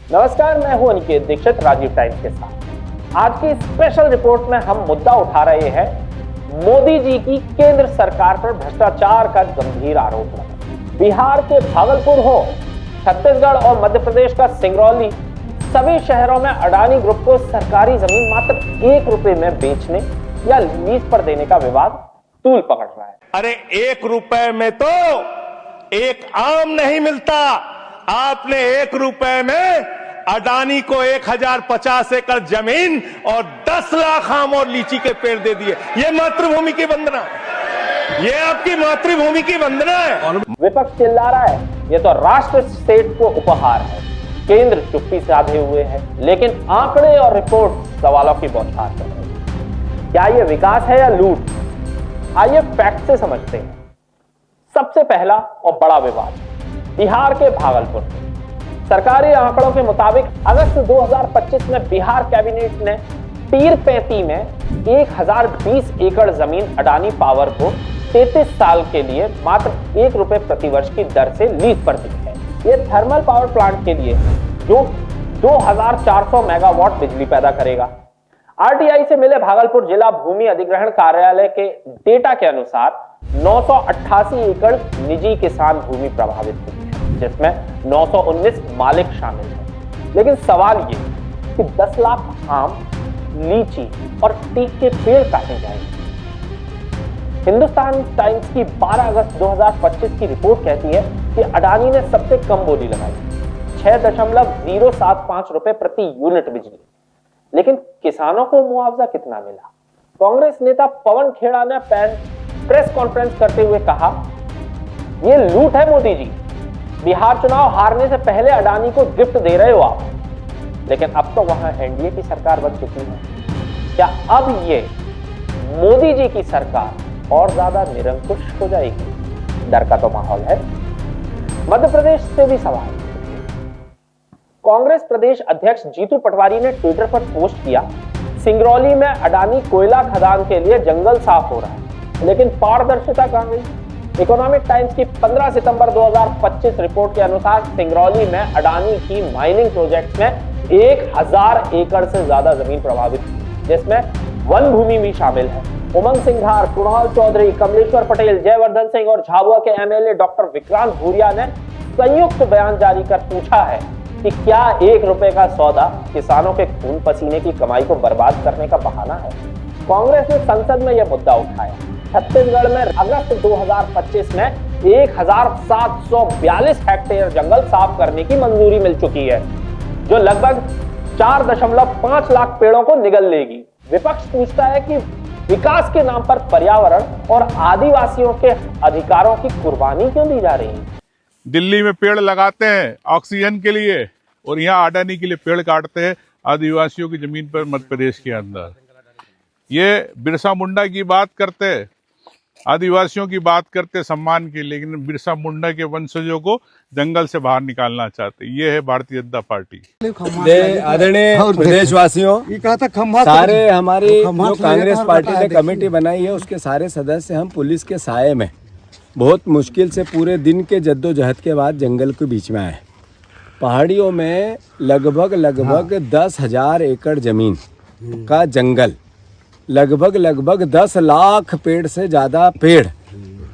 नमस्कार, मैं हूं अनिकेत दीक्षित राजीव टाइम्स के साथ। आज की स्पेशल रिपोर्ट में हम मुद्दा उठा रहे हैं मोदी जी की केंद्र सरकार पर भ्रष्टाचार का गंभीर आरोप लगा। बिहार के भागलपुर हो, छत्तीसगढ़ और मध्य प्रदेश का सिंगरौली, सभी शहरों में अडानी ग्रुप को सरकारी जमीन मात्र 1 रुपए में बेचने या लीज पर देने का विवाद तूल पकड़ रहा है। अरे 1 रुपए में तो एक आम नहीं मिलता। आपने 1 रुपए में अडानी को 1050 एकड़ जमीन और 10 लाख आम और लीची के पेड़ दे दिए। ये मातृभूमि की वंदना, ये आपकी मातृभूमि की वंदना है। विपक्ष चिल्ला रहा है ये तो राष्ट्र स्टेट को उपहार है। केंद्र चुप्पी साधे हुए है, लेकिन आंकड़े और रिपोर्ट सवालों की बौछार कर रहे हैं। क्या ये विकास है या लूट? आइए फैक्ट से समझते हैं। सबसे पहला और बड़ा विवाद बिहार के भागलपुर। सरकारी आंकड़ों के मुताबिक अगस्त 2025 में बिहार कैबिनेट ने पीर पैंती में 1020 एकड़ जमीन अडानी पावर को 33 साल के लिए मात्र 1 रुपए प्रति वर्ष की दर से लीज पर दी है। यह थर्मल पावर प्लांट के लिए जो 2400 मेगावाट बिजली पैदा करेगा। आरटीआई से मिले भागलपुर जिला भूमि अधिग्रहण कार्यालय के डेटा के अनुसार 988 एकड़ निजी किसान भूमि प्रभावित हुई है, जिसमें 919 मालिक शामिल हैं। लेकिन सवाल ये कि 10 लाख आम, लीची और टीक के पेड़ काटे जाएंगे। हिंदुस्तान टाइम्स की 12 अगस्त 2025 की रिपोर्ट कहती है कि अडानी ने सबसे कम बोली लगाई, 6.075 रुपए प्रति यूनिट बिजली। लेकिन किसानों को मुआवजा कितना मिला? कांग्रेस नेता पवन खेड़ा ने प्रेस कॉन्फ्रेंस करते हुए कहा, यह लूट है मोदी जी। बिहार चुनाव हारने से पहले अडानी को गिफ्ट दे रहे हो आप, लेकिन अब तो वहां एनडीए की सरकार बन चुकी है। क्या अब ये मोदी जी की सरकार और ज्यादा निरंकुश हो जाएगी? डर का तो माहौल है। मध्य प्रदेश से भी सवाल। कांग्रेस प्रदेश अध्यक्ष जीतू पटवारी ने ट्विटर पर पोस्ट किया, सिंगरौली में अडानी कोयला खदान के लिए जंगल साफ हो रहा है, लेकिन पारदर्शिता कहां गई? इकोनॉमिक टाइम्स की 15 सितंबर 2025 रिपोर्ट के अनुसार सिंगरौली में अडानी की माइनिंग प्रोजेक्ट में 1000 एकड़ से ज्यादा जमीन प्रभावित, जिसमें वन भूमि भी शामिल है। उमंग सिंघार, कुणाल चौधरी, कमलेश्वर पटेल, जयवर्धन सिंह और झाबुआ के एमएलए डॉक्टर विक्रांत भूरिया ने संयुक्त बयान जारी कर पूछा है कि क्या 1 रुपए का सौदा किसानों के खून पसीने की कमाई को बर्बाद करने का बहाना है? कांग्रेस ने संसद में यह मुद्दा उठाया। छत्तीसगढ़ में अगस्त 2025 में 1742 हेक्टेयर जंगल साफ करने की मंजूरी मिल चुकी है, जो लगभग 4.5 लाख पेड़ों को निगल लेगी। विपक्ष पूछता है कि विकास के नाम पर पर्यावरण और आदिवासियों के अधिकारों की कुर्बानी क्यों दी जा रही है? दिल्ली में पेड़ लगाते हैं ऑक्सीजन के लिए और यहाँ अडानी के लिए पेड़ काटते हैं आदिवासियों की जमीन पर मध्य प्रदेश के अंदर। ये बिरसा मुंडा की बात करते, आदिवासियों की बात करते सम्मान की, लेकिन बिरसा मुंडा के वंशजों को जंगल से बाहर निकालना चाहते। ये है भारतीय जनता पार्टी। आदरणीय प्रदेशवासियों, सारे हमारी जो कांग्रेस पार्टी ने कमेटी बनाई है उसके सारे सदस्य हम पुलिस के साये में बहुत मुश्किल से पूरे दिन के जद्दोजहद के बाद जंगल के बीच में आए। पहाड़ियों में लगभग 10,000 एकड़ जमीन का जंगल, लगभग 10 लाख पेड़ से ज़्यादा पेड़,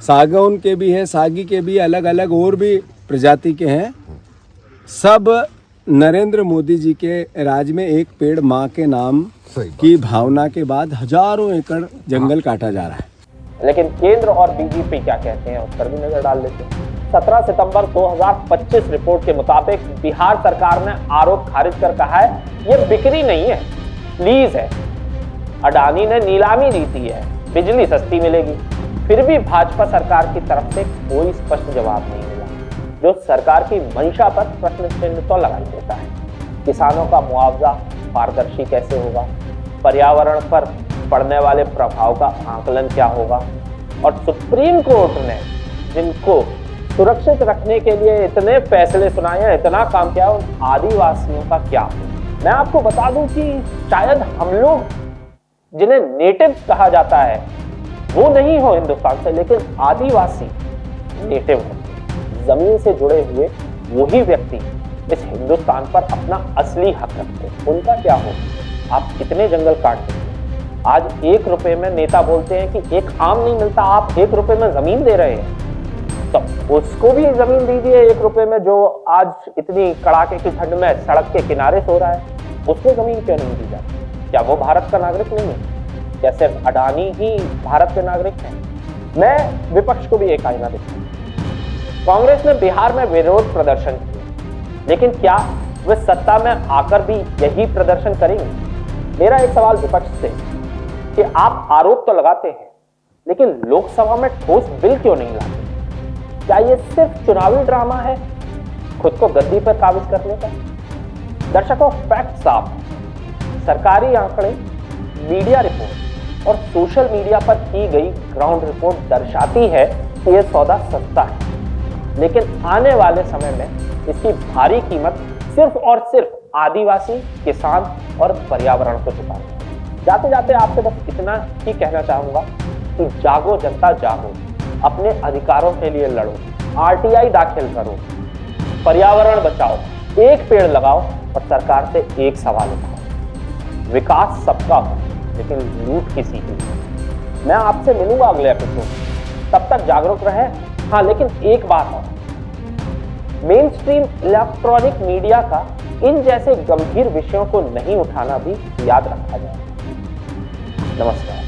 सागौन के भी है, सागी के भी, अलग अलग और भी प्रजाति के हैं। सब नरेंद्र मोदी जी के राज में एक पेड़ माँ के नाम की भावना के बाद हजारों एकड़ जंगल काटा जा रहा है। लेकिन केंद्र और बीजेपी क्या कहते हैं, उस पर भी नजर डाल लेते हैं। 17 सितंबर 2025 रिपोर्ट के मुताबिक बिहार सरकार ने आरोप खारिज कर कहा है यह बिक्री नहीं है, लीज है। अडानी ने नीलामी जीती है, बिजली सस्ती मिलेगी। फिर भी भाजपा सरकार की तरफ से कोई स्पष्ट जवाब नहीं मिला, जो सरकार की मंशा पर प्रश्न चिन्ह तो लगाई देता है। किसानों का मुआवजा पारदर्शी कैसे होगा? पर्यावरण पर पड़ने वाले प्रभाव का आकलन क्या होगा? और सुप्रीम कोर्ट ने जिनको सुरक्षित रखने के लिए इतने फैसले सुनाए हैं, इतना काम किया, उन आदिवासियों का क्या? मैं आपको बता दूं कि शायद हम लोग जिन्हें नेटिव कहा जाता है वो नहीं हो हिंदुस्तान से, लेकिन आदिवासी नेटिव हो, जमीन से जुड़े हुए वही व्यक्ति इस हिंदुस्तान पर अपना असली हक रखते हैं, उनका क्या हो? आप कितने जंगल काट देंगे? आज 1 रुपए में नेता बोलते हैं कि एक आम नहीं मिलता, आप 1 रुपए में जमीन दे रहे हैं, तो उसको भी जमीन दीजिए 1 रुपए में, जो आज इतनी कड़ाके की ठंड में सड़क के किनारे सो रहा है, उसको जमीन क्यों नहीं दी जाती? क्या वो भारत का नागरिक नहीं है? क्या सिर्फ अडानी ही भारत के नागरिक हैं? मैं विपक्ष को भी एक आईना दिखाऊं। कांग्रेस ने बिहार में विरोध प्रदर्शन किया, लेकिन क्या वे सत्ता में आकर भी यही प्रदर्शन करेंगे? मेरा एक सवाल विपक्ष से कि आप आरोप तो लगाते हैं, लेकिन लोकसभा में ठोस बिल क्यों नहीं लाते? क्या ये सिर्फ चुनावी ड्रामा है, खुद को गद्दी पर काबिज करने का? दर्शकों, फैक्ट साफ, सरकारी आंकड़े, मीडिया रिपोर्ट और सोशल मीडिया पर की गई ग्राउंड रिपोर्ट दर्शाती है कि यह सौदा सस्ता है, लेकिन आने वाले समय में इसकी भारी कीमत सिर्फ और सिर्फ आदिवासी, किसान और पर्यावरण को चुकानी है। जाते जाते आपसे बस इतना ही कहना चाहूंगा कि जागो जनता जागो, अपने अधिकारों के लिए लड़ो, आरटीआई दाखिल करो, पर्यावरण बचाओ, एक पेड़ लगाओ और सरकार से एक सवाल उठाओ। विकास सबका हो, लेकिन लूट किसी की। मैं आपसे मिलूंगा अगले एपिसोड, तब तक जागरूक रहे। हाँ, लेकिन एक बात है, मेन स्ट्रीम इलेक्ट्रॉनिक मीडिया का इन जैसे गंभीर विषयों को नहीं उठाना भी याद रखा जाए। नमस्कार।